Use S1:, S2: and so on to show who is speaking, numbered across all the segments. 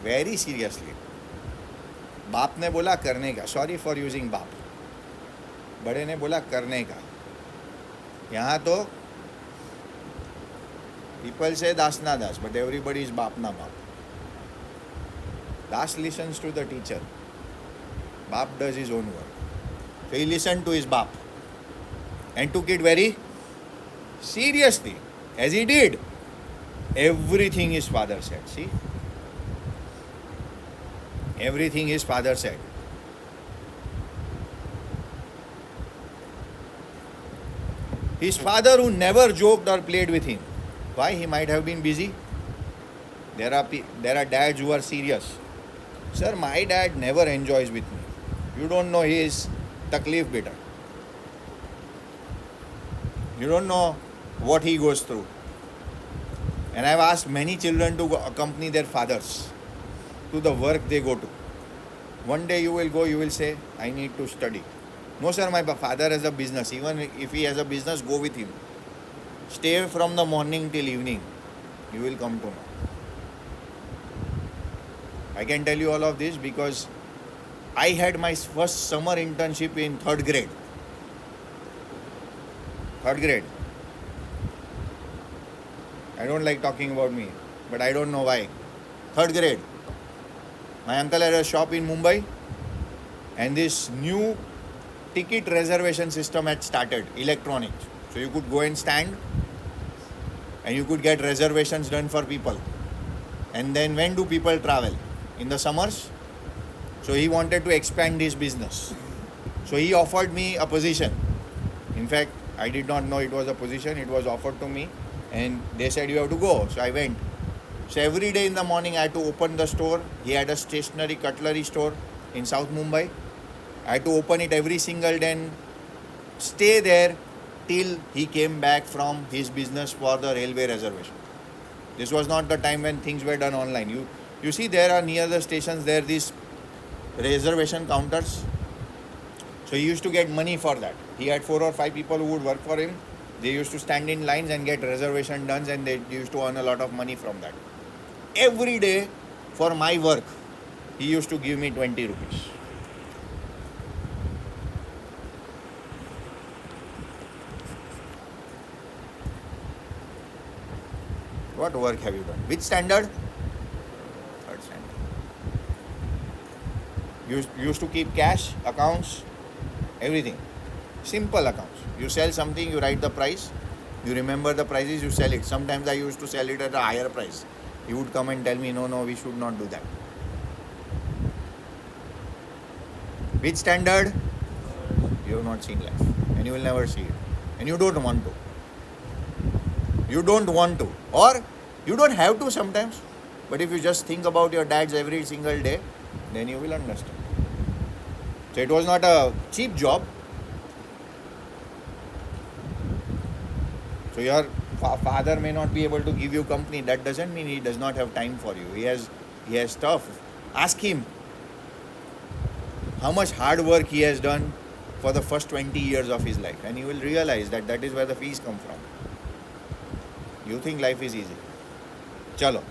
S1: Very seriously. बाप ने बोला करने का, सॉरी फॉर यूजिंग बाप, बड़े ने बोला करने का. यहाँ तो पीपल से दास ना दास, बट एवरीबडी इज बाप ना बाप. दास लिसन्स टू द टीचर, बाप does his own work. So he listened to his bap and took it very seriously, as he did. Everything his father said. See? Everything his father said. His father, who never joked or played with him. Why? He might have been busy. There are dads who are serious. Sir, my dad never enjoys with me. You don't know his taklif beta. You don't know what he goes through. And I've asked many children to accompany their fathers to the work they go to. One day you will go, you will say, I need to study. No, sir, my father has a business. Even if he has a business, go with him. Stay from the morning till evening. You will come to know. I can tell you all of this because I had my first summer internship in 3rd grade. 3rd grade. I don't like talking about me, but I don't know why. 3rd grade. My uncle had a shop in Mumbai, and this new ticket reservation system had started, electronic. So you could go and stand, and you could get reservations done for people. And then when do people travel? In the summers. So he wanted to expand his business. So he offered me a position. In fact, I did not know it was a position. It was offered to me, and they said you have to go. So I went. So every day in the morning I had to open the store. He had a stationery cutlery store in South Mumbai. I had to open it every single day and stay there till he came back from his business for the railway reservation. This was not the time when things were done online. You see, there are near the stations, there are these reservation counters. So he used to get money for that. He had 4 or 5 people who would work for him. They used to stand in lines and get reservation done, and they used to earn a lot of money from that. Every day for my work, he used to give me 20 rupees. What work have you done? Which standard? 3rd standard. You used to keep cash, accounts, everything. Simple accounts. You sell something, you write the price, you remember the prices, you sell it. Sometimes I used to sell it at a higher price. He would come and tell me, no, we should not do that. Which standard? You have not seen life, and you will never see it. And you don't want to. You don't want to. Or you don't have to sometimes. But if you just think about your dads every single day, then you will understand. So it was not a cheap job. So your father may not be able to give you company. That doesn't mean he does not have time for you. He has stuff. Ask him how much hard work he has done for the first 20 years of his life, and you will realize that is where the fees come from. You think life is easy. Chalo.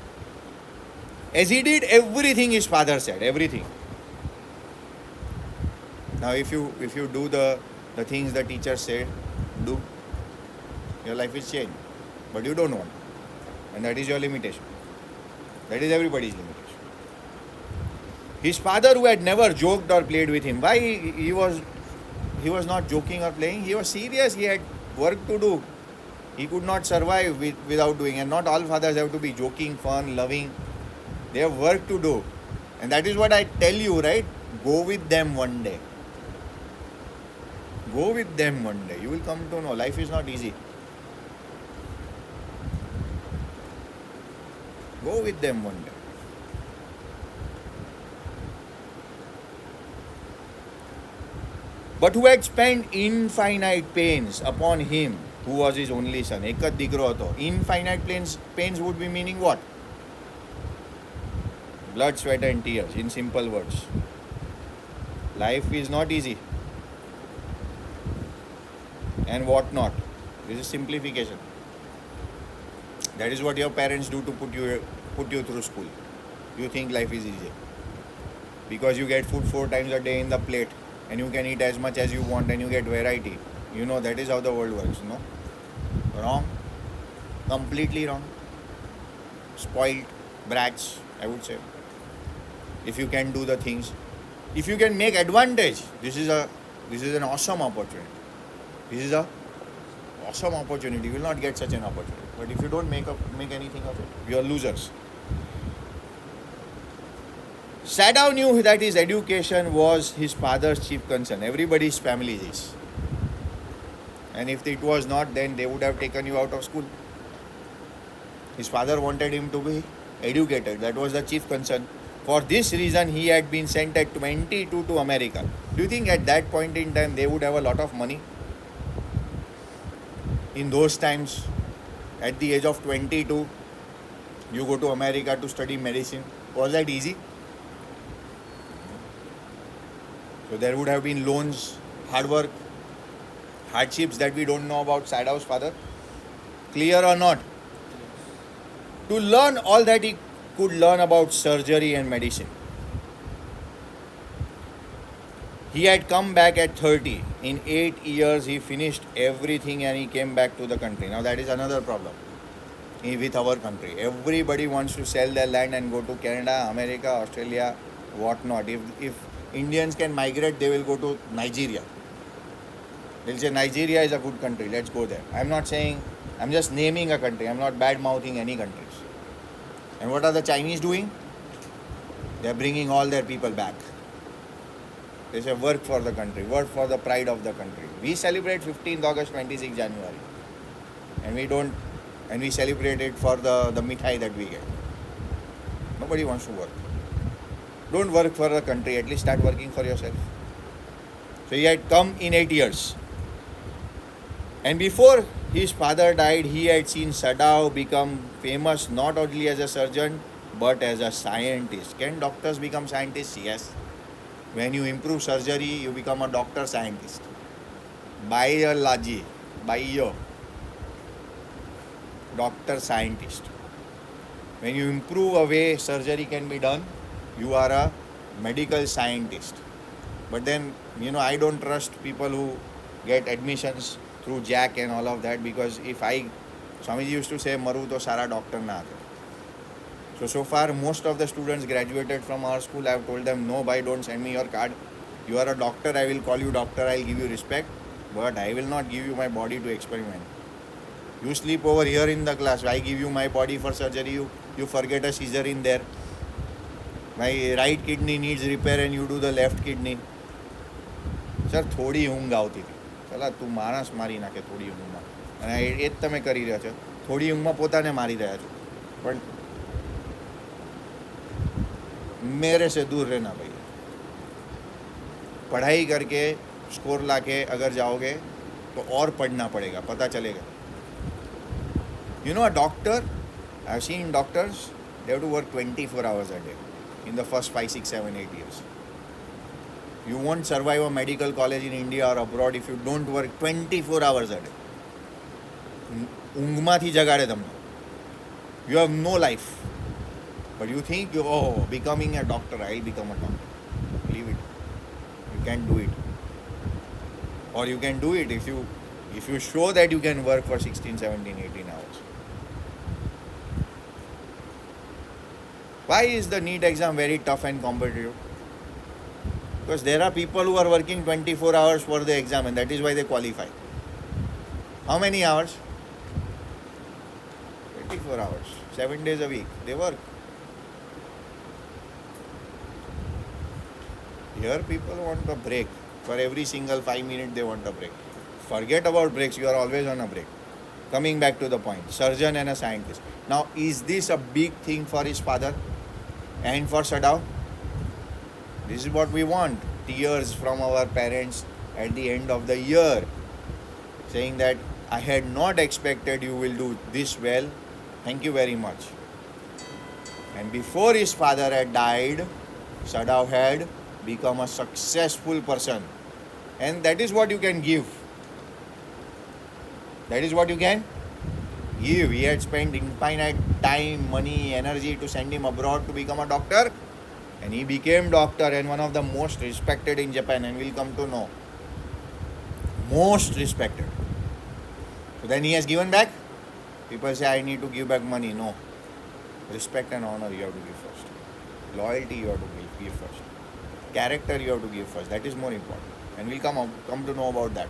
S1: As he did everything his father said, everything. Now if you do the things the teacher said, do, your life is changed. But you don't want. And that is your limitation. That is everybody's limitation. His father, who had never joked or played with him, why he was not joking or playing? He was serious. He had work to do. He could not survive without doing. And not all fathers have to be joking, fun, loving. They have work to do. And that is what I tell you, right? Go with them one day. Go with them one day. You will come to know life is not easy. Go with them one day. But who had spent infinite pains upon him who was his only son. एक જ દીકરો હતો. Infinite pains would be meaning what? Blood, sweat and tears, in simple words. Life is not easy. And what not. This is simplification. That is what your parents do to put you through school. you think life is easy. Because you get food 4 times a day in the plate and you can eat as much as you want and you get variety. You know that is how the world works, no? Wrong. Completely wrong. Spoiled brats, I would say. If you can do the things, if you can make advantage, this is an awesome opportunity. This is a awesome opportunity. You will not get such an opportunity. But if you don't make anything of it, you are losers. Sadao knew that his education was his father's chief concern. Everybody's family is. And if it was not, then they would have taken you out of school. His father wanted him to be educated. That was the chief concern. For this reason, he had been sent at 22 to America. Do you think at that point in time they would have a lot of money? In those times, at the age of 22, you go to America to study medicine. Was that easy? So there would have been loans, hard work, hardships that we don't know about Sadao's father. Clear or not? To learn all that he could learn about surgery and medicine. He had come back at 30. In 8 years, he finished everything and he came back to the country. Now, that is another problem with our country. Everybody wants to sell their land and go to Canada, America, Australia, whatnot. If Indians can migrate, they will go to Nigeria. They'll say Nigeria is a good country, let's go there. I'm just naming a country. I'm not bad mouthing any countries. And what are the Chinese doing? They're bringing all their people back. They say work for the country, work for the pride of the country. We celebrate 15th August, 26th January. And we celebrate it for the mithai that we get. Nobody wants to work. Don't work for the country, at least start working for yourself. So he had come in 8 years. And before his father died, he had seen Sadao become famous not only as a surgeon but as a scientist. Can doctors become scientists? Yes. When you improve surgery, you become a doctor scientist. Biology, doctor scientist. When you improve a way surgery can be done, you are a medical scientist. But then, I don't trust people who get admissions through JAC and all of that, because Swamiji used to say, Maru to sara doctor na aate. So far, most of the students graduated from our school. I have told them, no, bhai, don't send me your card. You are a doctor, I will call you doctor, I will give you respect, but I will not give you my body to experiment. You sleep over here in the class, I give you my body for surgery, you forget a seizure in there. My right kidney needs repair and you do the left kidney. Sir, થોડી ઊંઘ આવતી હતી. ચલા તું માણસ મારી નાખે થોડી ઊંઘમાં. અને એ જ તમે કરી રહ્યા છો. થોડી ઊંઘમાં પોતાને મારી રહ્યા છો. પણ मेरे से दूर रहना भैया. पढ़ाई करके स्कोर लाके अगर जाओगे तो और पढ़ना पड़ेगा, पता चलेगा. A doctor, I've seen doctors, they have to work 24 hours a day in the first 5, 6, 7, 8 years. You won't survive a medical college in India or abroad if you don't work 24 hours a day. ઊંઘમાંથી જગાડે તમને. You have no life. But you think, becoming a doctor, I'll become a doctor. Leave it. You can't do it. Or you can do it if you show that you can work for 16, 17, 18 hours. Why is the NEET exam very tough and competitive? Because there are people who are working 24 hours for the exam, and that is why they qualify. How many hours? 24 hours. 7 days a week. They work. Here people want a break. For every single 5 minutes they want a break. Forget about breaks, you are always on a break. Coming back to the point, surgeon and a scientist. Now, is this a big thing for his father and for Sadao? This is what we want. Tears from our parents at the end of the year, saying that I had not expected you will do this well. Thank you very much. And before his father had died, Sadao had become a successful person. And that is what you can give. That is what you can He had spent infinite time, money, energy to send him abroad to become a doctor, and he became doctor and one of the most respected in Japan, and we'll come to know. Most respected. So then he has given back. People say, I need to give back money. No. Respect and honor you have to give first. Loyalty you have to give first. Character you have to give first. That is more important. And we'll come to know about that.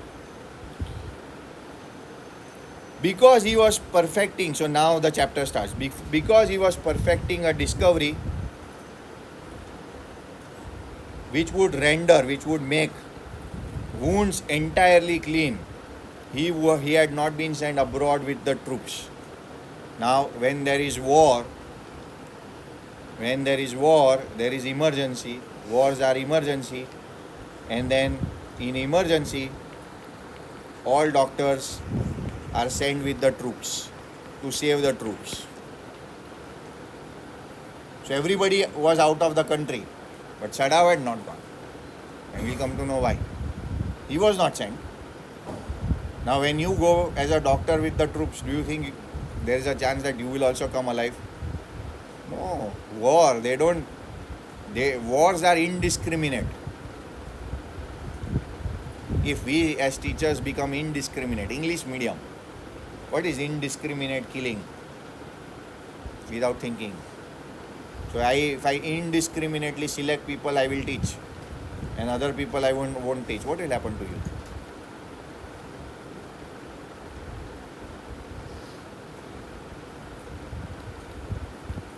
S1: Because he was perfecting, so now the chapter starts. Because he was perfecting a discovery which would make wounds entirely clean. He had not been sent abroad with the troops. Now, when there is war, there is emergency. Wars are emergency. And then in emergency, all doctors are sent with the troops to save the troops. So everybody was out of the country. But Sadao had not gone. And we'll come to know why. He was not sent. Now when you go as a doctor with the troops, do you think there is a chance that you will also come alive? No. Wars are indiscriminate. If we as teachers become indiscriminate, English medium, what is indiscriminate killing? Without thinking. So if I indiscriminately select people, I will teach. And other people I won't teach. What will happen to you?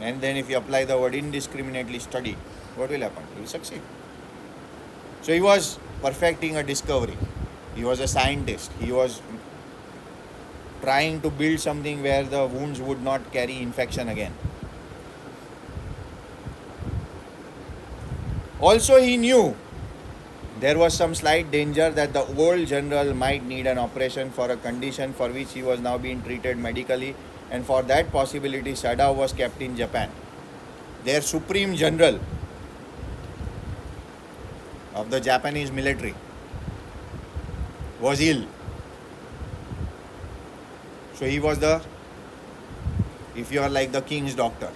S1: And then if you apply the word indiscriminately study, what will happen? You will succeed. So he was perfecting a discovery. He was a scientist. He was trying to build something where the wounds would not carry infection again. Also, he knew there was some slight danger that the old general might need an operation for a condition for which he was now being treated medically, and for that possibility, Sadao was kept in Japan. Their supreme general of the Japanese military was ill. So he was if you are like the king's doctor.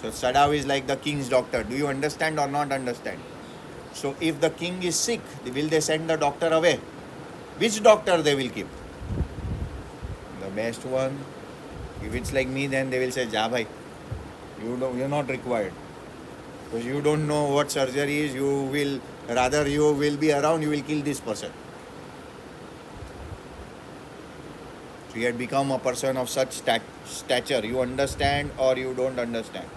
S1: So Sadao is like the king's doctor. Do you understand or not understand? So if the king is sick, will they send the doctor away? Which doctor they will keep? The best one. If it's like me, then they will say, Ja bhai, you're not required. Because you don't know what surgery is, you will be around, you will kill this person. So you had become a person of such stature. You understand or you don't understand.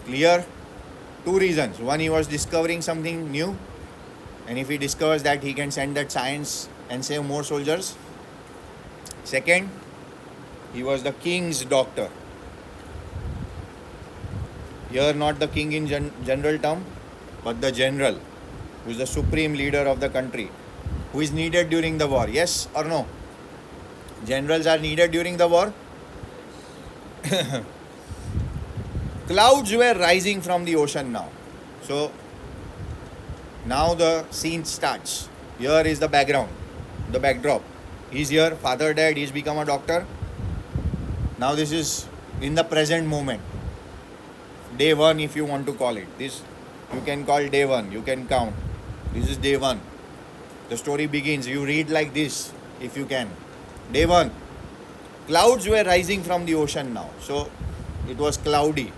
S1: Clear? Two reasons. One, he was discovering something new. And if he discovers that, he can send that science and save more soldiers. Second, he was the king's doctor. Here, not the king in general term, but the general, who is the supreme leader of the country, who is needed during the war. Yes or no? Generals are needed during the war. Clouds were rising from the ocean now. So, now the scene starts. Here is the background, the backdrop. He's here, father died, he's become a doctor. Now this is in the present moment. Day one, if you want to call it. This you can call day one, you can count. This is day one. The story begins. You read like this, if you can. Day one. Clouds were rising from the ocean now. So, it was cloudy.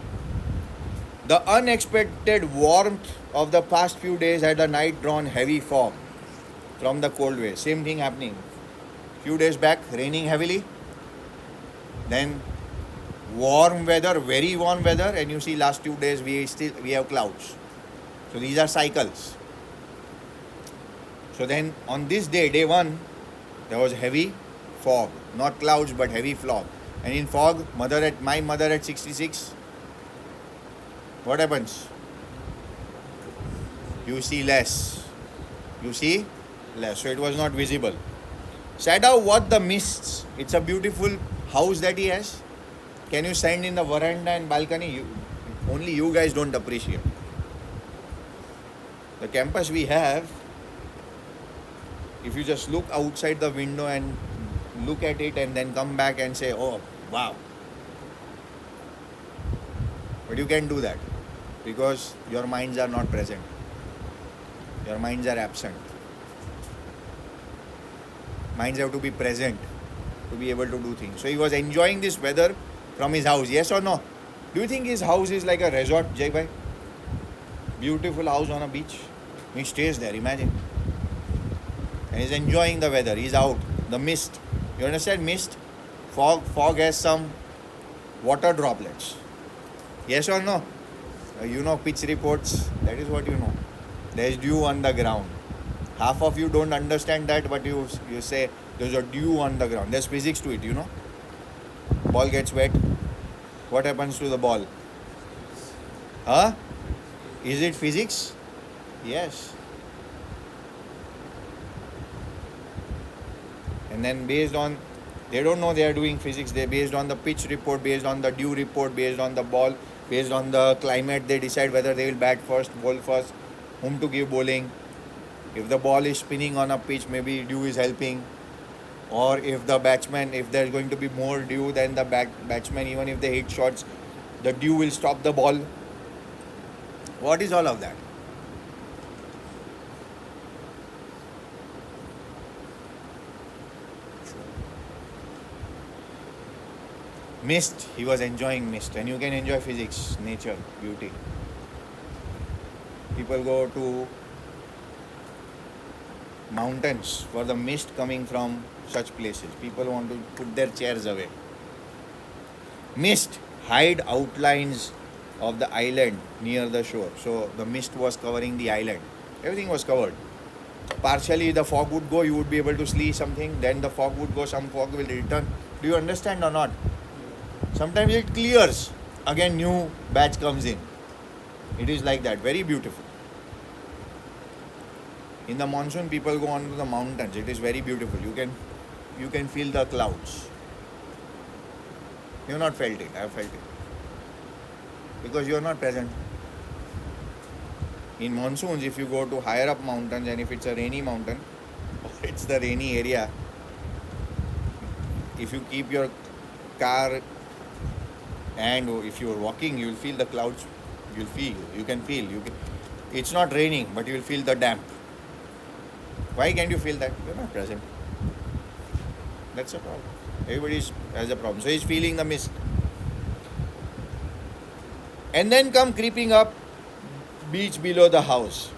S1: The unexpected warmth of the past few days had the night drawn heavy fog from the cold wave. Same thing happening. Few days back, raining heavily. Then warm weather, very warm weather, and you see last 2 days we have clouds. So these are cycles. So then on this day, day one, there was heavy fog. Not clouds, but heavy fog. And in fog, my mother at 66, what happens? You see less. So it was not visible. Sadao watched the mists. It's a beautiful house that he has. can you stand in the veranda and balcony? Only you guys don't appreciate. The campus we have, if you just look outside the window and look at it and then come back and say, oh, wow. But you can't do that because your minds are not present. Your minds are absent. Minds have to be present to be able to do things. So he was enjoying this weather from his house. Yes or no? Do you think his house is like a resort, Jai Bhai? Beautiful house on a beach. He stays there, imagine. And he's enjoying the weather. He's out. The mist. You understand mist? Fog has some water droplets. Yes or no? You know pitch reports. That is what you know. There's dew on the ground. Half of you don't understand that, but you say there's a dew on the ground. There's physics to it, you know. Ball gets wet. What happens to the ball? Huh? Is it physics? Yes. And then based on, they don't know they are doing physics. They based on the pitch report, based on the dew report, based on the ball, based on the climate, they decide whether they will bat first, bowl first, whom to give bowling. If the ball is spinning on a pitch, maybe dew is helping. Or if the batsman, if there's going to be more dew than the batsman, even if they hit shots, the dew will stop the ball. What is all of that? Mist, he was enjoying mist. And you can enjoy physics, nature, beauty. People go to mountains for the mist coming from such places. People want to put their chairs away. Mist, hide outlines of the island near the shore. So the mist was covering the island. Everything was covered. Partially the fog would go, you would be able to see something. Then the fog would go, some fog will return. Do you understand or not? Sometimes it clears. Again new batch comes in. It is like that. Very beautiful. In the monsoon, people go on to the mountains. It is very beautiful. You can feel the clouds. You have not felt it. I have felt it. Because you are not present. In monsoons, if you go to higher up mountains and if it's a rainy mountain, or it's the rainy area, if you keep your car and if you are walking, you will feel the clouds. You can feel. It's not raining, but you will feel the damp. Why can't you feel that? You're not present. That's a problem. Everybody has a problem. So he's feeling the mist. And then come creeping up beach below the house.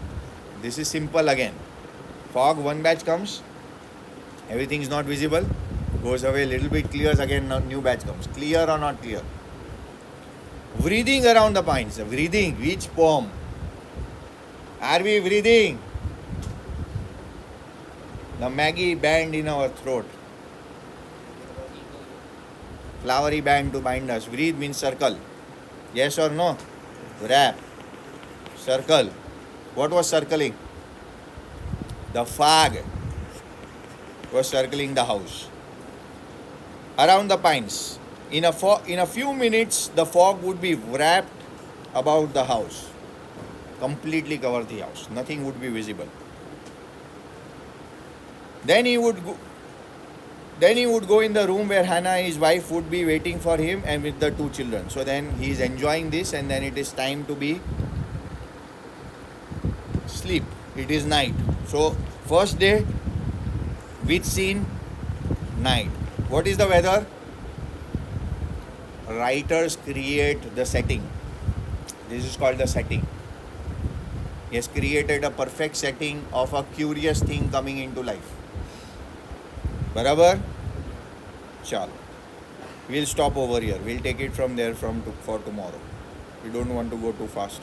S1: This is simple again. Fog, one batch comes. Everything is not visible. Goes away a little bit, clears again, new batch comes. Clear or not clear? Breathing around the pines. Breathing. Which poem? Are we breathing? The Maggie band in our throat. Flowery band to bind us. Breathe means circle. Yes or no? Wrap. Circle. What was circling? The fog was circling the house. Around the pines. In a few minutes, the fog would be wrapped about the house. Completely cover the house. Nothing would be visible. Then he would go in the room where Hannah, his wife, would be waiting for him and with the two children. So then he is enjoying this and then it is time to be sleep. It is night. So first day, which scene? Night. What is the weather? Writers create the setting. This is called the setting. He has created a perfect setting of a curious thing coming into life. Barabar? Chalo. We'll stop over here. We'll take it from there for tomorrow. We don't want to go too fast.